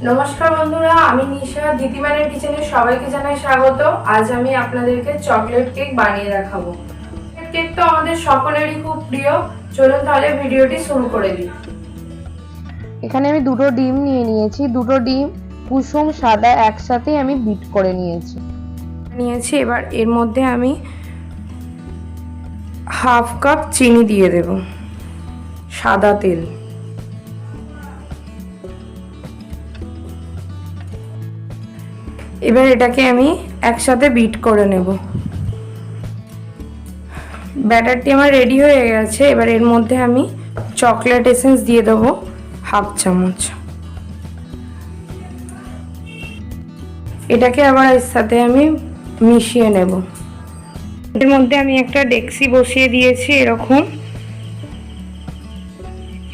নমস্কার বন্ধুরা, আমি নিশা ধৃতিমানের কিচেনে সবাইকে জানাই স্বাগত। আজ আমি আপনাদেরকে চকলেট কেক বানিয়ে দেখাবো। কেক তো আমাদের সকলেরই খুব প্রিয়। চলুন তাহলে ভিডিওটি শুরু করে দিই। এখানে আমি দুটো ডিম নিয়ে নিয়েছি। দুটো ডিম কুসুম সাদা একসাথে আমি বিট করে নিয়েছি। এবার এর মধ্যে আমি হাফ কাপ চিনি দিয়ে দেব, সাদা তেল। এবার এটাকে আমি একসাথে বিট করে নেব। ব্যাটারটি আমার রেডি হয়ে গেছে। এবার এর মধ্যে আমি চকলেট এসেন্স দিয়ে দেবো হাফ চামচ। এটাকে আবার এর সাথে আমি মিশিয়ে নেব। এর মধ্যে আমি একটা ডেক্সি বসিয়ে দিয়েছি এরকম।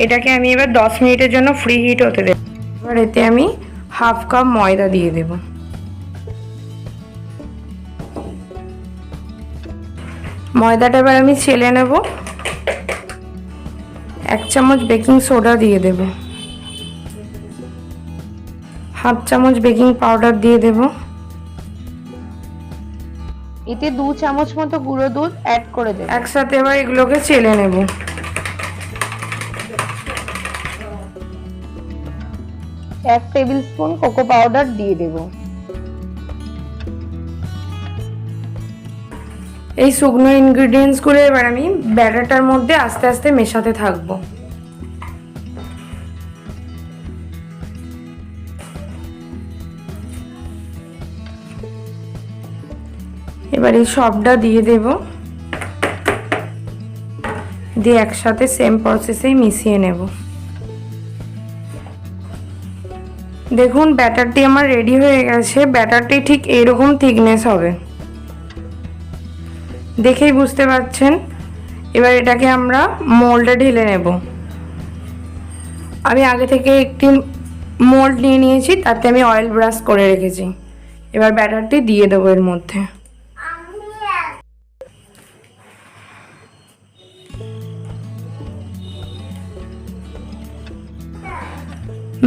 এটাকে আমি এবার 10 মিনিটের জন্য ফ্রি হিট হতে দেব। এবার এতে আমি হাফ কাপ ময়দা দিয়ে দেব। ময়দাটা এবার আমি চেলে নেব। 1 চামচ বেকিং সোডা দিয়ে দেব, হাফ চামচ বেকিং পাউডার দিয়ে দেব। এতে 2 চামচ মতো গুঁড়ো দুধ অ্যাড করে দেব। একসাথে এবার এগুলোকে চেলে নেব। 1 টেবিল স্পুন কোকো পাউডার দিয়ে দেব। এই শুকনো ইনগ্রেডিয়েন্টস গুলো এবার আমি ব্যাটারটার মধ্যে আস্তে আস্তে মেশাতে থাকবো। এবার এই সবটা দিয়ে দেব, দিয়ে একসাথে সেম প্রসেসে মিশিয়ে নেব। দেখুন ব্যাটারটি আমার রেডি হয়ে গেছে। ব্যাটারটি ঠিক এইরকম থিকনেস হবে, দেখেই বুঝতে পারছেন। এবার এটাকে আমরা মোল্ডে ঢেলে নেব। আমি আগে থেকে একটি মোল্ড নিয়ে নিয়েছি, তাতে আমি অয়েল ব্রাশ করে রেখেছি। এবার ব্যাটারটি দিয়ে দেবো এর মধ্যে।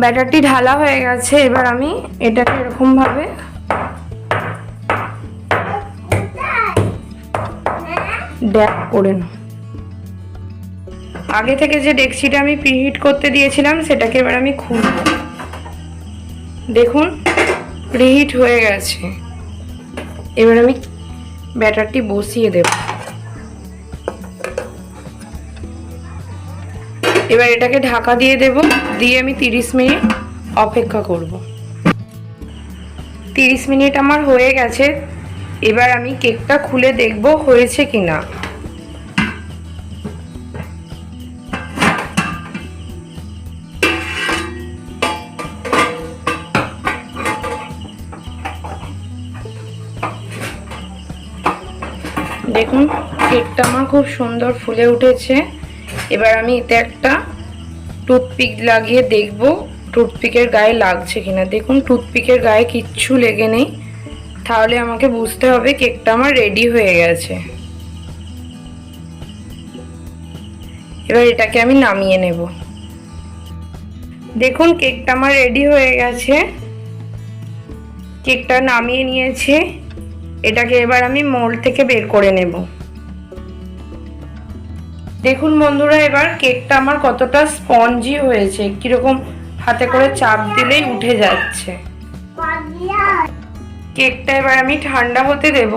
ব্যাটারটি ঢালা হয়ে গেছে। এবার আমি এটাকে এরকম ভাবে ড্যাপ করে নেব। আগে থেকে যে ডেক্সিটা আমি প্রিহিট করতে দিয়েছিলাম সেটাকে এবার আমি খুলব। দেখুন প্রিহিট হয়ে গেছে। এবার আমি ব্যাটারটি বসিয়ে দেব। এবার এটাকে ঢাকা দিয়ে দেব, দিয়ে আমি 30 মিনিট অপেক্ষা করব। 30 মিনিট আমার হয়ে গেছে। এবার আমি কেকটা খুলে দেখব হয়েছে কিনা। দেখুন কেকটা আমার খুব সুন্দর ফুলে উঠেছে। এবার আমি এতে একটা টুথপিক লাগিয়ে দেখব টুথপিকের গায়ে লাগছে কিনা। দেখুন টুথপিকের গায়ে কিচ্ছু লেগে নেই, তাহলে আমাকে বুঝতে হবে কেকটা আমার রেডি হয়ে গেছে। এবার এটাকে আমি নামিয়ে নেব। দেখুন কেকটা আমার রেডি হয়ে গেছে। কেকটা নামিয়ে নিয়েছে। এটাকে এবার আমি মোল্ড থেকে বের করে নেব। দেখুন বন্ধুরা এবার কেকটা আমার কতটা স্পঞ্জি হয়েছে, কিরকম হাতে করে চাপ দিলেই উঠে যাচ্ছে। কেকটা এবার আমি ঠান্ডা হতে দেব,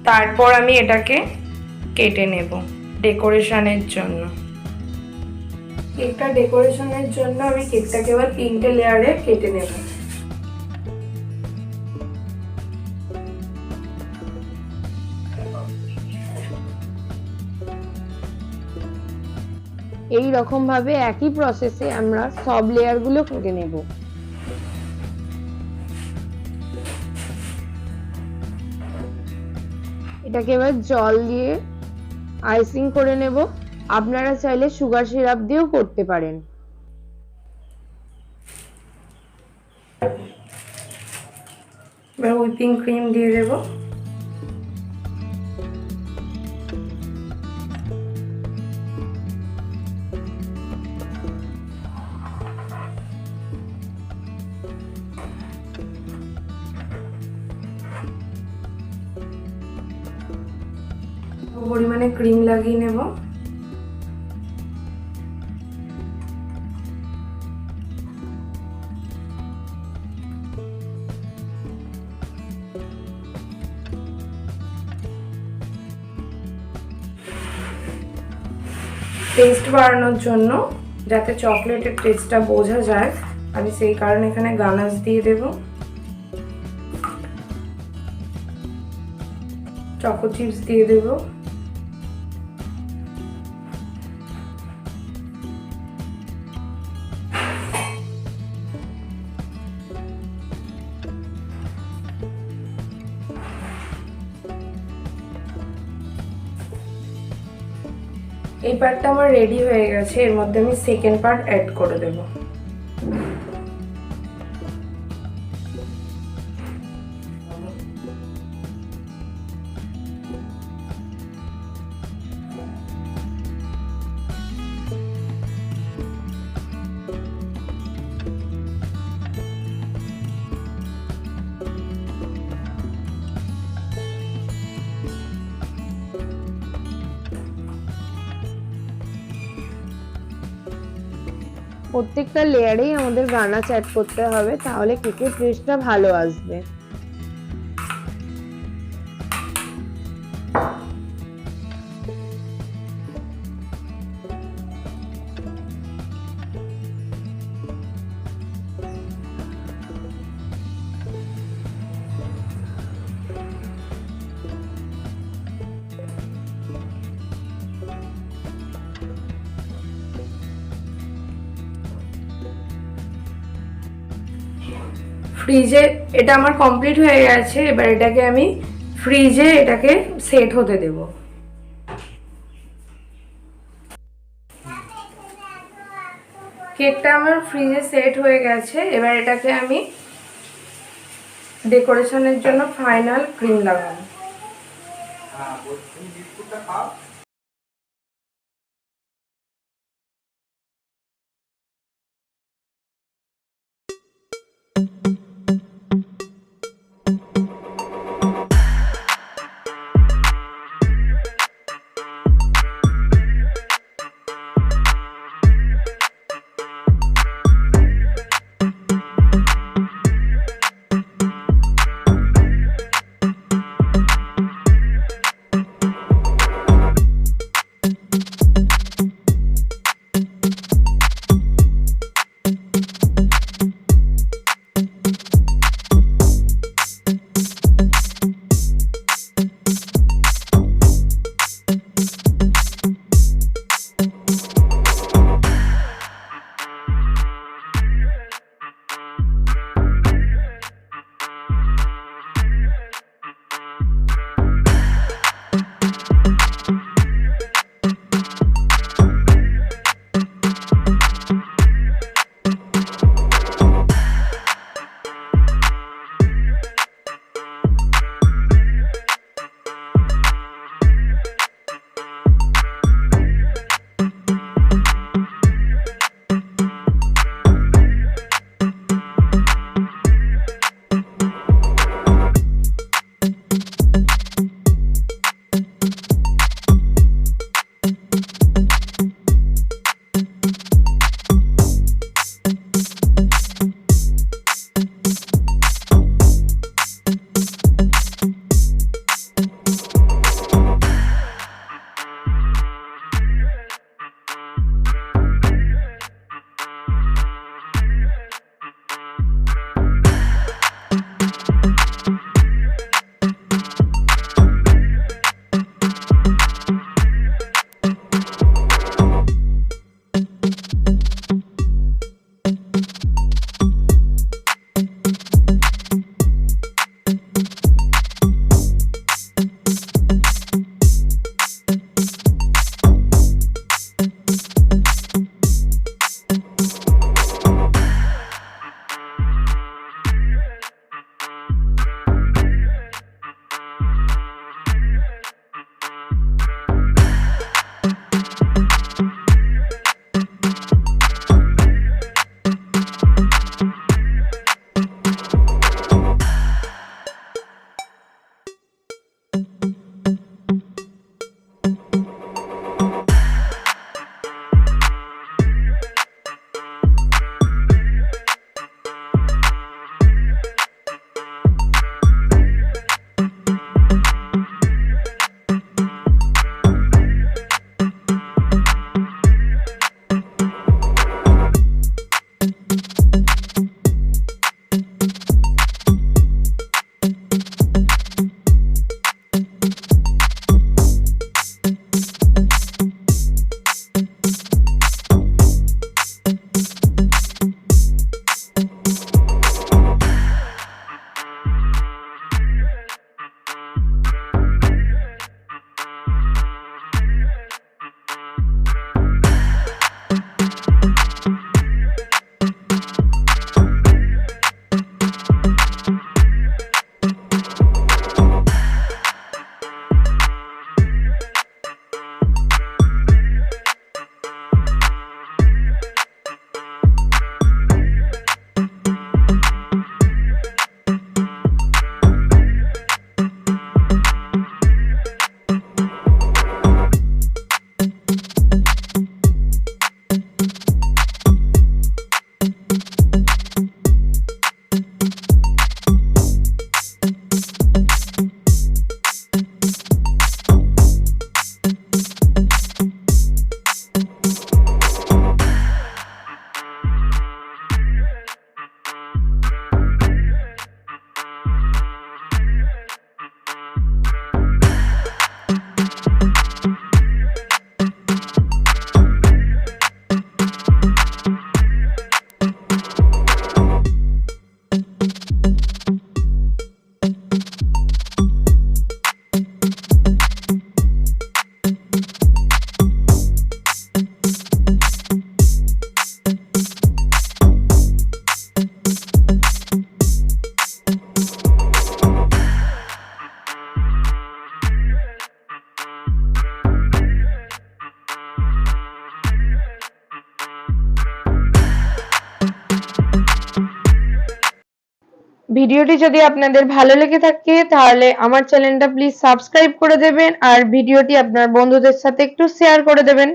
তারপর আমি এটাকে কেটে নেব ডেকোরেশনের জন্য। কেকটা ডেকোরেশনের জন্য আমি কেকটাকে এবার 3টে লেয়ারে কেটে নেব। এই রকম ভাবে একই প্রসেসে আমরা সব লেয়ার গুলো কেটে নেব। এটাকে এবার জল দিয়ে আইসিং করে নেব। আপনারা চাইলে সুগার সিরাপ দিয়েও করতে পারেন। এবার হুইপিং ক্রিম দিয়ে দেব। পরিমাণে ক্রিম লাগিয়ে নেব। টেস্ট বাড়ানোর জন্য, যাতে চকলেটের টেস্টটা বোঝা যায়, আমি সেই কারণে এখানে গানাশ দিয়ে দেব। চকো চিপস দিয়ে দেব। এই পার্টটা আমার রেডি হয়ে গেছে, এর মধ্যে আমি সেকেন্ড পার্ট অ্যাড করে দেব। প্রত্যেকটা লেয়ারেই আমাদের গানাশ অ্যাড করতে হবে, তাহলে কেকের টেস্টটা ভালো আসবে। ফ্রিজে এটা আমার কমপ্লিট হয়ে গেছে। এবার এটাকে আমি ফ্রিজে সেট হতে দেব। কেকটা আমার ফ্রিজে সেট হয়ে গেছে। এবার এটাকে আমি ডেকোরেশনের জন্য ফাইনাল ক্রিম লাগাবো। ভিডিওটি যদি আপনাদের ভালো লেগে থাকে তাহলে আমার চ্যানেলটা প্লিজ সাবস্ক্রাইব করে দেবেন আর ভিডিওটি আপনার বন্ধুদের সাথে একটু শেয়ার করে দেবেন।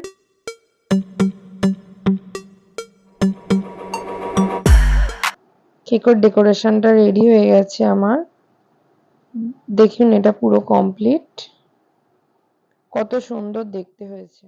কেকের ডেকোরেশনটা রেডি হয়ে গেছে আমার। দেখুন এটা পুরো কমপ্লিট, কত সুন্দর দেখতে হয়েছে।